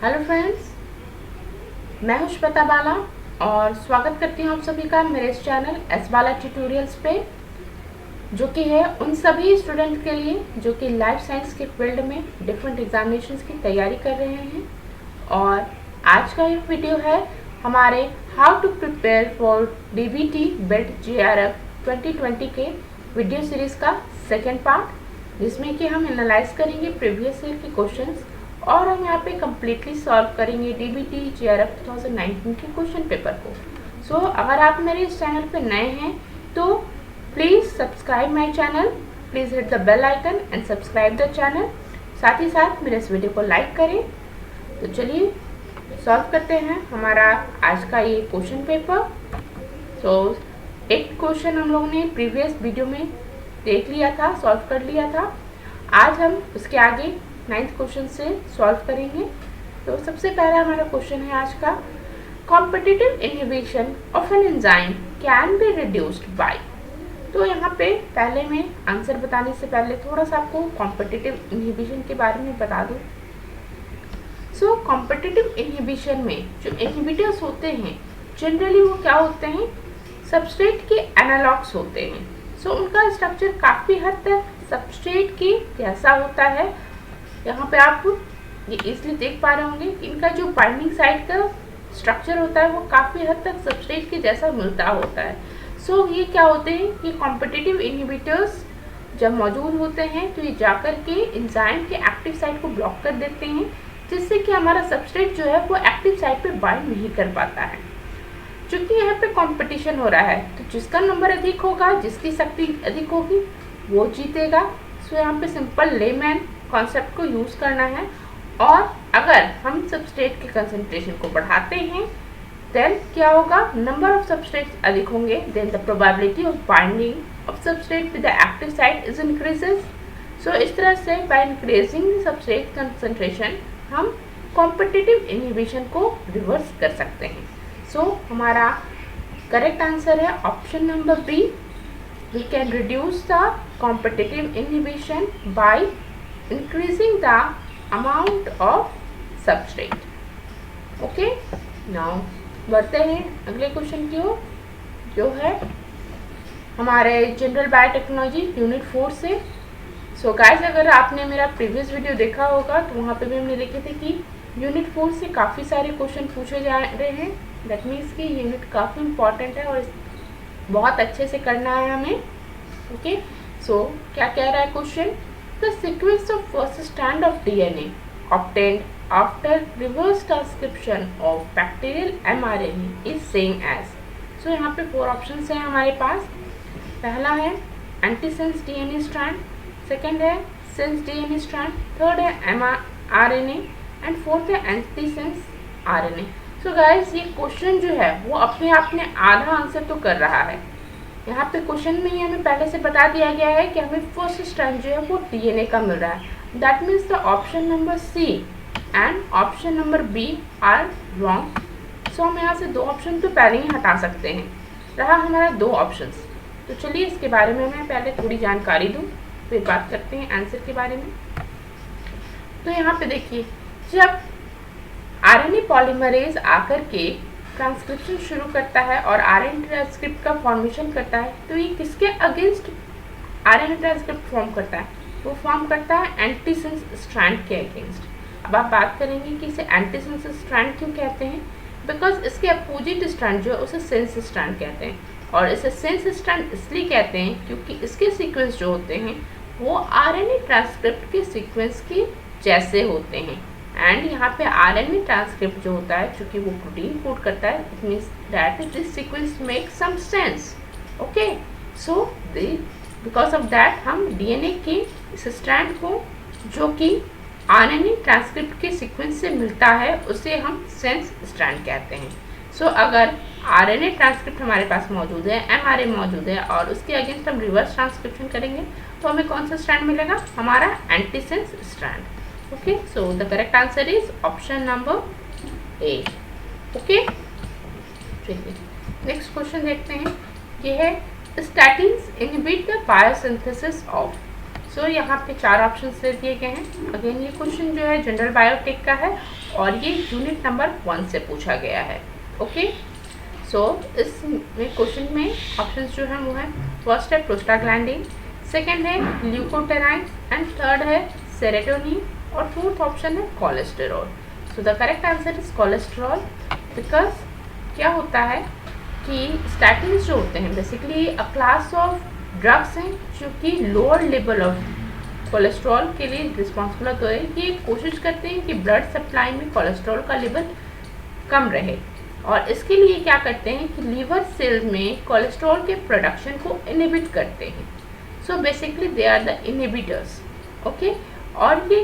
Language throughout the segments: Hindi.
हेलो फ्रेंड्स, मैं हूं श्वेता बाला और स्वागत करती हूं आप सभी का मेरे इस चैनल एस बाला ट्यूटोरियल्स पे, जो कि है उन सभी स्टूडेंट के लिए जो कि लाइफ साइंस के फील्ड में डिफरेंट एग्जामिनेशंस की तैयारी कर रहे हैं। और आज का ये वीडियो है हमारे how to prepare for DBT BET JRF 2020 के वीडियो सीरीज़ का सेकेंड पार्ट, जिसमें कि हम एनालाइज करेंगे प्रीवियस ईयर के क्वेश्चंस और हम यहाँ पे कम्प्लीटली सॉल्व करेंगे डीबीटी जेआरएफ 2019 के क्वेश्चन पेपर को। सो अगर आप मेरे इस चैनल पे नए हैं तो please subscribe my channel, please hit the bell icon and subscribe the channel. साथ ही साथ मेरे इस वीडियो को लाइक करें। तो चलिए सॉल्व करते हैं हमारा आज का ये क्वेश्चन पेपर। सो एक क्वेश्चन हम लोगों ने प्रीवियस वीडियो में देख लिया था, सॉल्व कर लिया था। आज हम उसके आगे 9th क्वेश्चन से सॉल्व करेंगे। तो सबसे पहला हमारा क्वेश्चन है आज का, competitive inhibition of an enzyme can be reduced by. तो यहाँ पे पहले मैं आंसर बताने से पहले थोड़ा सा आपको कॉम्पिटिटिव इनहिबिशन के बारे में बता दूँ। सो कॉम्पिटिटिव इनहिबिशन में जो इनहिबिटर्स होते हैं जनरली वो क्या होते हैं, सबस्ट्रेट के एनालॉग्स होते हैं। सो उनका स्ट्रक्चर काफ़ी हद तक सबस्ट्रेट के जैसा होता है। यहाँ पे आप ये इसलिए देख पा रहे होंगे कि इनका जो बाइंडिंग साइट का स्ट्रक्चर होता है वो काफ़ी हद तक सबस्ट्रेट के जैसा मिलता होता है। सो ये क्या होते हैं कि कॉम्पिटिटिव इनहिबिटर्स जब मौजूद होते हैं तो ये जाकर के एंजाइम के एक्टिव साइट को ब्लॉक कर देते हैं, जिससे कि हमारा सबस्ट्रेट जो है वो एक्टिव साइट पे बाइंड नहीं कर पाता है। चूँकि यहाँ पे कंपटीशन हो रहा है तो जिसका नंबर अधिक होगा, जिसकी शक्ति अधिक होगी वो जीतेगा। सो यहाँ पे सिंपल लेमैन कॉन्सेप्ट को यूज़ करना है। और अगर हम सबस्ट्रेट के कंसंट्रेशन को बढ़ाते हैं देन क्या होगा, नंबर ऑफ सबस्ट्रेट्स अधिक होंगे, then the probability of binding of substrate with the active site is increases. So इस तरह से बाय इंक्रीजिंग सबस्ट्रेट कंसंट्रेशन हम कॉम्पिटिटिव इनहिबिशन को रिवर्स कर सकते हैं। सो हमारा करेक्ट आंसर है option number B, we can reduce the competitive inhibition by increasing the amount of substrate. Okay, now बढ़ते हैं अगले क्वेश्चन की ओर, जो है हमारे जनरल बायोटेक्नोलॉजी यूनिट 4 से। सो गाइस, अगर आपने मेरा प्रीवियस वीडियो देखा होगा तो वहाँ पे भी हमने देखे थे कि यूनिट 4 से काफ़ी सारे क्वेश्चन पूछे जा रहे हैं। दैट मीन्स कि यूनिट काफ़ी इंपॉर्टेंट है और बहुत अच्छे से करना है हमें। ओके, सो क्या कह रहा है question, The sequence of first strand of DNA obtained after reverse transcription of bacterial mRNA is same as। So यहाँ पे 4 ऑप्शंस हैं हमारे पास। पहला है एंटीसेंस DNA स्ट्रैंड, सेकंड है सेंस DNA स्ट्रैंड, थर्ड है mRNA एंड फोर्थ है एंटीसेंस RNA। सो गाइस, ये क्वेश्चन जो है वो अपने आप में आधा आंसर तो कर रहा है। यहाँ पे क्वेश्चन में ही हमें पहले से बता दिया गया है कि हमें फर्स्ट स्ट्रैंड जो है वो डीएनए का मिल रहा है। That means the option number C and option number B are wrong. So हम यहाँ से 2 ऑप्शन तो पहले ही हटा सकते हैं। रहा हमारा 2 ऑप्शंस। तो चलिए इसके बारे में मैं पहले थोड़ी जानकारी दूँ, फिर बात करते हैं आंसर के बारे में। तो यहाँ पे देखिए, जब आरएनए पॉलीमरेज आकर के ट्रांसक्रिप्शन शुरू करता है और आरएनए ट्रांसक्रिप्ट का फॉर्मेशन करता है, तो ये किसके अगेंस्ट आरएनए ट्रांसक्रिप्ट फॉर्म करता है, वो फॉर्म करता है एंटीसेंस स्ट्रैंड के अगेंस्ट। अब आप बात करेंगे कि इसे एंटीसेंस स्ट्रैंड क्यों कहते हैं, बिकॉज इसके अपोजिट स्ट्रैंड जो है उसे सेंस स्ट्रैंड कहते हैं। और इसे सेंस स्ट्रैंड इसलिए कहते हैं क्योंकि इसके सीक्वेंस जो होते हैं वो आरएनए ट्रांसक्रिप्ट के सीक्वेंस के जैसे होते हैं। एंड यहाँ पे आरएनए ट्रांसक्रिप्ट जो होता है, चूँकि वो प्रोटीन कोड करता है, it means that this sequence make some sense. Okay, so because of that हम डीएनए के इस स्ट्रैंड को जो कि आरएनए ट्रांसक्रिप्ट के सीक्वेंस से मिलता है उसे हम सेंस स्ट्रैंड कहते हैं। सो अगर आरएनए ट्रांसक्रिप्ट हमारे पास मौजूद है, एमआरए मौजूद है और उसके अगेंस्ट हम रिवर्स ट्रांसक्रिप्शन करेंगे तो हमें कौन सा स्ट्रैंड मिलेगा, हमारा antisense strand. Okay, so the correct answer is option number A. Okay, चलिए नेक्स्ट क्वेश्चन देखते हैं। ये है statins inhibit the biosynthesis of। सो यहाँ पे 4 ऑप्शन दे दिए गए हैं। अगेन ये क्वेश्चन जो है जनरल बायोटेक का है और ये यूनिट नंबर 1 से पूछा गया है। ओके, सो इस क्वेश्चन में ऑप्शंस जो हैं वो हैं, फर्स्ट है प्रोस्टाग्लैंडिन, सेकेंड है ल्यूकोट्राइन एंड थर्ड है सेरोटोनिन और फोर्थ ऑप्शन है cholesterol. So the correct answer is cholesterol, because क्या होता है कि स्टैटिन्स जो होते हैं basically a class of drugs हैं जो कि लोअर लेवल ऑफ कोलेस्ट्रॉल के लिए रिस्पॉन्सिबल होते हैं। ये कोशिश करते हैं कि ब्लड सप्लाई में कोलेस्ट्रॉल का लेवल कम रहे, और इसके लिए क्या करते हैं कि लीवर सेल्स में कोलेस्ट्रॉल के प्रोडक्शन को इनहिबिट करते हैं। So basically they are the inhibitors. Okay, और ये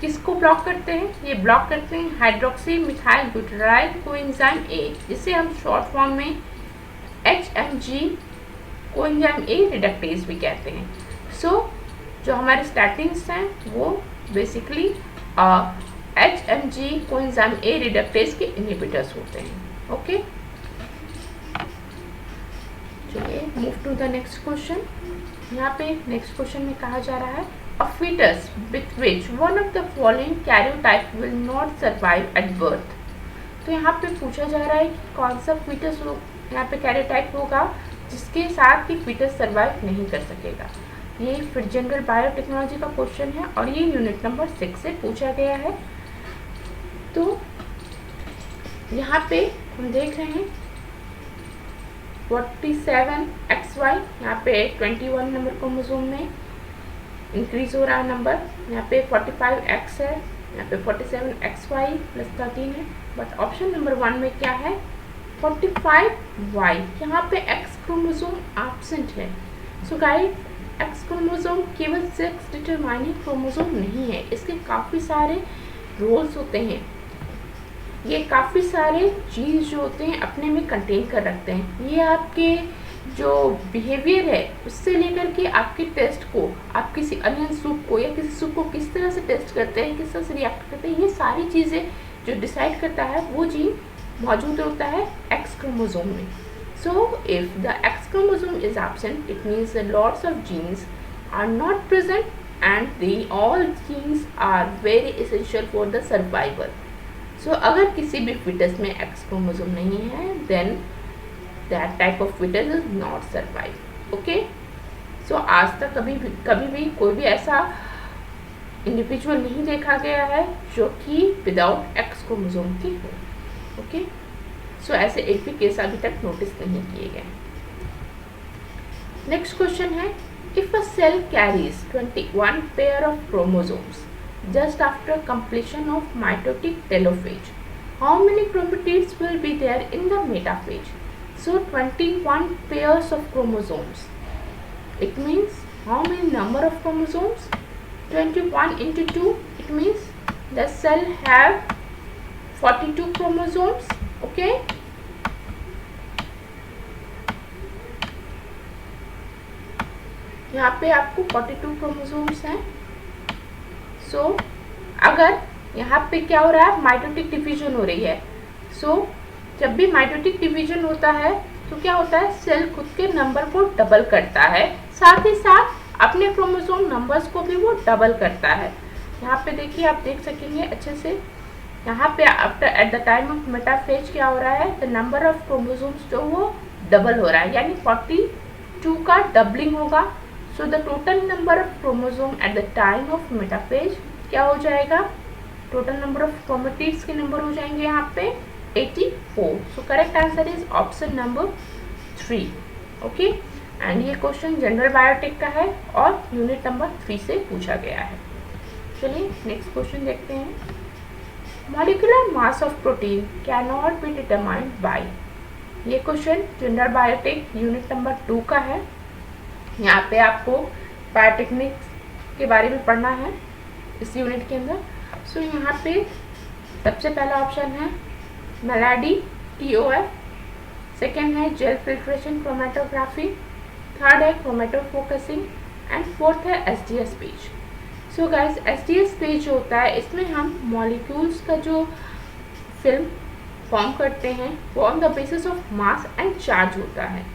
किसको ब्लॉक करते हैं? ये ब्लॉक करते हैं hydroxy methyl butyryl coenzyme A, जिसे हम शॉर्ट फॉर्म में HMG कोएंजाइम ए रिडक्टेज भी कहते हैं। सो जो हमारे स्टैटिन्स हैं वो basically HMG coenzyme A reductase के इनहिबिटर्स होते हैं। ओके, चलिए move to the next question. यहाँ पे नेक्स्ट क्वेश्चन में कहा जा रहा है a fetus with which one of the following karyotype will not survive at birth। तो यहाँ पे पूछा जा रहा है कि कौन सा फीटस यहाँ पे कैरियोटाइप होगा जिसके साथ ही फीटस सर्वाइव नहीं कर सकेगा। ये फिर जनरल बायोटेक्नोलॉजी का क्वेश्चन है और ये यूनिट नंबर 6 से पूछा गया है। तो यहाँ पे हम देख रहे हैं 47XY, यहाँ पे 21 नंबर क्रोमोसोम में इंक्रीज हो रहा है नंबर। यहाँ पे 45X है, यहाँ पे 47XY प्लस 13 है, बट ऑप्शन नंबर 1 में क्या है 45Y। यहाँ पे X क्रोमोसोम एब्सेंट है। सो गाइस, X क्रोमोसोम केवल सेक्स डिटरमाइनिंग क्रोमोसोम नहीं है, इसके काफ़ी सारे रोल्स होते हैं। ये काफ़ी सारे चीज़ जो होते हैं अपने में कंटेन कर रखते हैं। ये आपके जो बिहेवियर है उससे लेकर के आपके टेस्ट को, आप किसी अनियन सूप को या किसी सूप को किस तरह से टेस्ट करते हैं, किस तरह से रिएक्ट करते हैं, ये सारी चीज़ें जो डिसाइड करता है वो जीन मौजूद होता है X क्रोमोसोम में। So if the X chromosome is absent, it means the lots of genes are not present and they all genes are very essential for the survival. So अगर किसी भी फिटस में X क्रोमोसोम नहीं है, then that type of fetus is not survive. Okay, so आज तक कभी भी कोई भी ऐसा इंडिविजुअल नहीं देखा गया है जो कि विदाउट X क्रोमोसोम की हो। ओके, सो ऐसे एक भी केस अभी तक नोटिस नहीं किए गए। नेक्स्ट क्वेश्चन है, if a cell carries 21 pair of chromosomes just after completion of mitotic telophase, how many chromatids will be there in the metaphase? So 21 pairs of chromosomes. It means how many number of chromosomes? 21 into 2. It means the cell have 42 chromosomes. Okay. यहाँ पे आपको 42 chromosomes हैं। So अगर यहाँ पे क्या हो रहा है, माइटोटिक डिवीजन हो रही है। So जब भी माइटोटिक डिवीजन होता है तो क्या होता है, सेल खुद के नंबर को डबल करता है, साथ ही साथ अपने क्रोमोसोम नंबर्स को भी वो डबल करता है। यहाँ पे देखिए, आप देख सकेंगे अच्छे से, यहाँ पे after at the time of metaphase क्या हो रहा है, द नंबर ऑफ क्रोमोसोम्स जो वो डबल हो रहा है, यानी 42 का डबलिंग होगा। So the total number of chromosome at the time of metaphase क्या हो जाएगा, टोटल नंबर ऑफ क्रोमेटिड्स के नंबर हो जाएंगे यहाँ पे 84। So correct answer is option number 3। Okay, and ये क्वेश्चन जनरल बायोटेक का है और यूनिट नंबर 3 से पूछा गया है। चलिए नेक्स्ट क्वेश्चन देखते हैं। Molecular mass of protein can not be determined by. ये question general biotech unit number 2 का है। यहाँ पे आपको बायोटेक्निक्स के बारे में पढ़ना है इस यूनिट के अंदर। सो यहाँ पे सबसे पहला ऑप्शन है मेलाडी TOF, सेकेंड है जेल फिल्ट्रेशन क्रोमेटोग्राफी, थर्ड है क्रोमेटोफोकसिंग एंड फोर्थ है SDS page. So guys, SDS page जो होता है इसमें हम मॉलिक्यूल्स का जो फिल्म फॉर्म करते हैं वो on the basis of mass and charge होता है।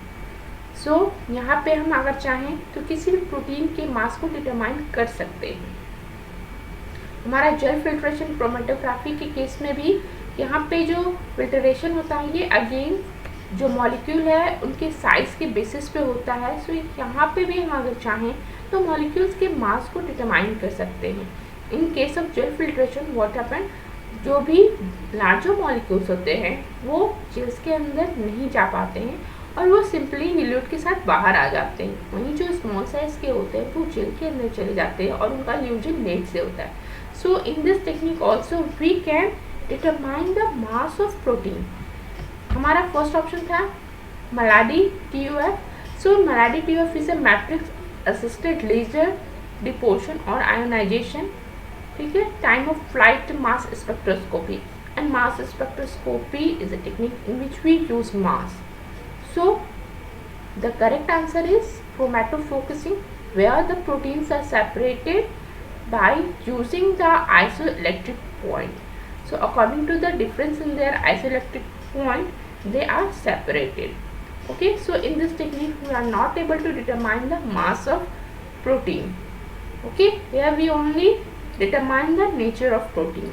सो यहाँ पे हम अगर चाहें तो किसी भी प्रोटीन के मास को डिटरमाइन कर सकते हैं। हमारा जेल फिल्ट्रेशन क्रोमेटोग्राफी के केस में भी यहाँ पे जो फिल्ट्रेशन होता है ये अगेन जो मॉलिक्यूल है उनके साइज के बेसिस पे होता है। सो यहाँ पे भी हम अगर चाहें तो मॉलिक्यूल्स के मास को डिटरमाइन कर सकते हैं। In case of gel filtration what happen, जो भी लार्जर मॉलिक्यूल्स होते हैं वो जेल्स के अंदर नहीं जा पाते हैं और वो सिंपली न्यूक्लियोटाइड के साथ बाहर आ जाते हैं। वहीं जो स्मॉल साइज के होते हैं वो जेल के अंदर चले जाते हैं और उनका ल्यूजन लेट से होता है। So in this technique also we can determine the mass of protein. हमारा फर्स्ट ऑप्शन था MALDI TOF। So MALDI TOF is a matrix assisted laser desorption और आयोनाइजेशन, ठीक है, time of flight mass spectroscopy, and mass spectroscopy is a technique in which we use mass. So the correct answer is chromatofocusing, where the proteins are separated by using the isoelectric point. So according to the difference in their isoelectric point, they are separated. Okay, so in this technique we are not able to determine the mass of protein. Okay, here we only determine the nature of protein.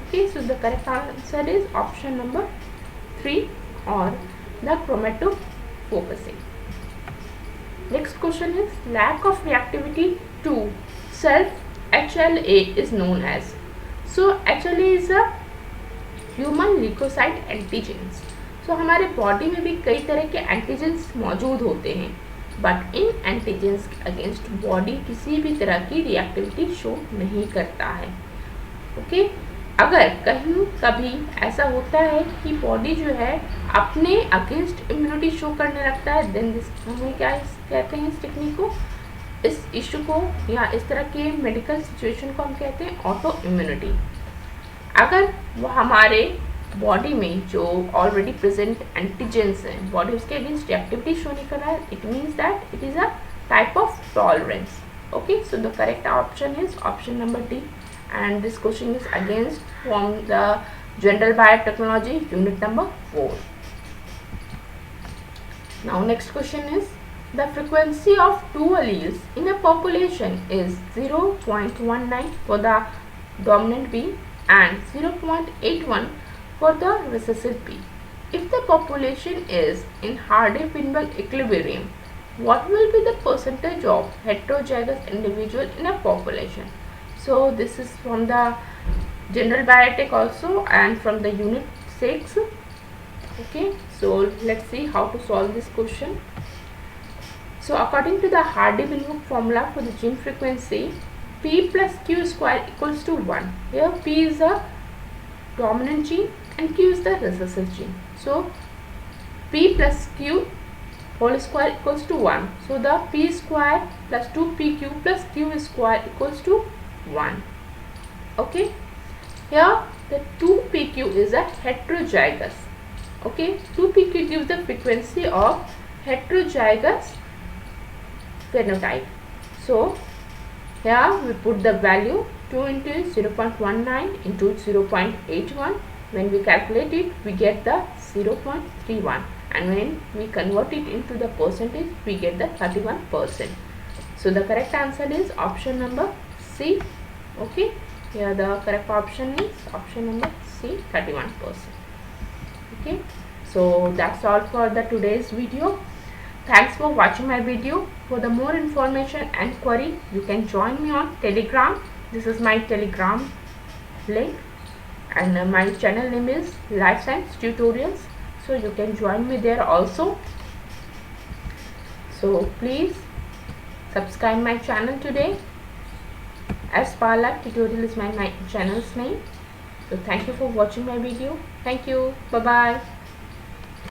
Okay, so the correct answer is option number 3 or the chromatofocusing. Next question is lack of reactivity to self HLA is known as. So HLA is a human leukocyte antigens. So हमारे बॉडी में भी कई तरह के एंटीजेंस मौजूद होते हैं, बट इन एंटीजेंस के अगेंस्ट बॉडी किसी भी तरह की रिएक्टिविटी शो नहीं करता है। ओके, अगर कहीं कभी ऐसा होता है कि बॉडी जो है अपने अगेंस्ट इम्यूनिटी शो करने लगता है, देन दिस हमें क्या कहते हैं, इस टेक्निक को, इस इशू को या इस तरह के मेडिकल सिचुएशन को हम कहते हैं ऑटो इम्यूनिटी। अगर वो हमारे बॉडी में जो ऑलरेडी प्रेजेंट एंटीजेंस हैं बॉडी उसके अगेंस्ट रिएक्टिविटी शो नहीं कर रहा है, it means that it is a type of tolerance. Okay, so the correct option is option number D. And this question is against from the general biotechnology unit number 4. Now next question is the frequency of two alleles in a population is 0.19 for the dominant B and 0.81 for the recessive B. If the population is in Hardy-Weinberg equilibrium, what will be the percentage of heterozygous individual in a population? So this is from the general biotech also and from the unit 6. Okay, so let's see how to solve this question. So according to the Hardy-Weinberg formula for the gene frequency, P plus Q square equals to 1. Here P is the dominant gene and Q is the recessive gene. So P plus Q whole square equals to 1. So the P square plus 2PQ plus Q square equals to 1. Okay, here the 2PQ is a heterozygous. Okay, 2PQ gives the frequency of heterozygous phenotype. So here we put the value 2 into 0.19 into 0.81. When we calculate it, we get the 0.31, and when we convert it into the percentage, we get the 31%. So the correct answer is option number C. Okay, here the correct option is option number C, 31%. Okay, so that's all for the today's video. Thanks for watching my video. For the more information and query, you can join me on Telegram. This is my Telegram link, and my channel name is Life Science Tutorials, so you can join me there also. So please subscribe my channel today. SBala Tutorial is my channel's name. So thank you for watching my video. Thank you. Bye bye.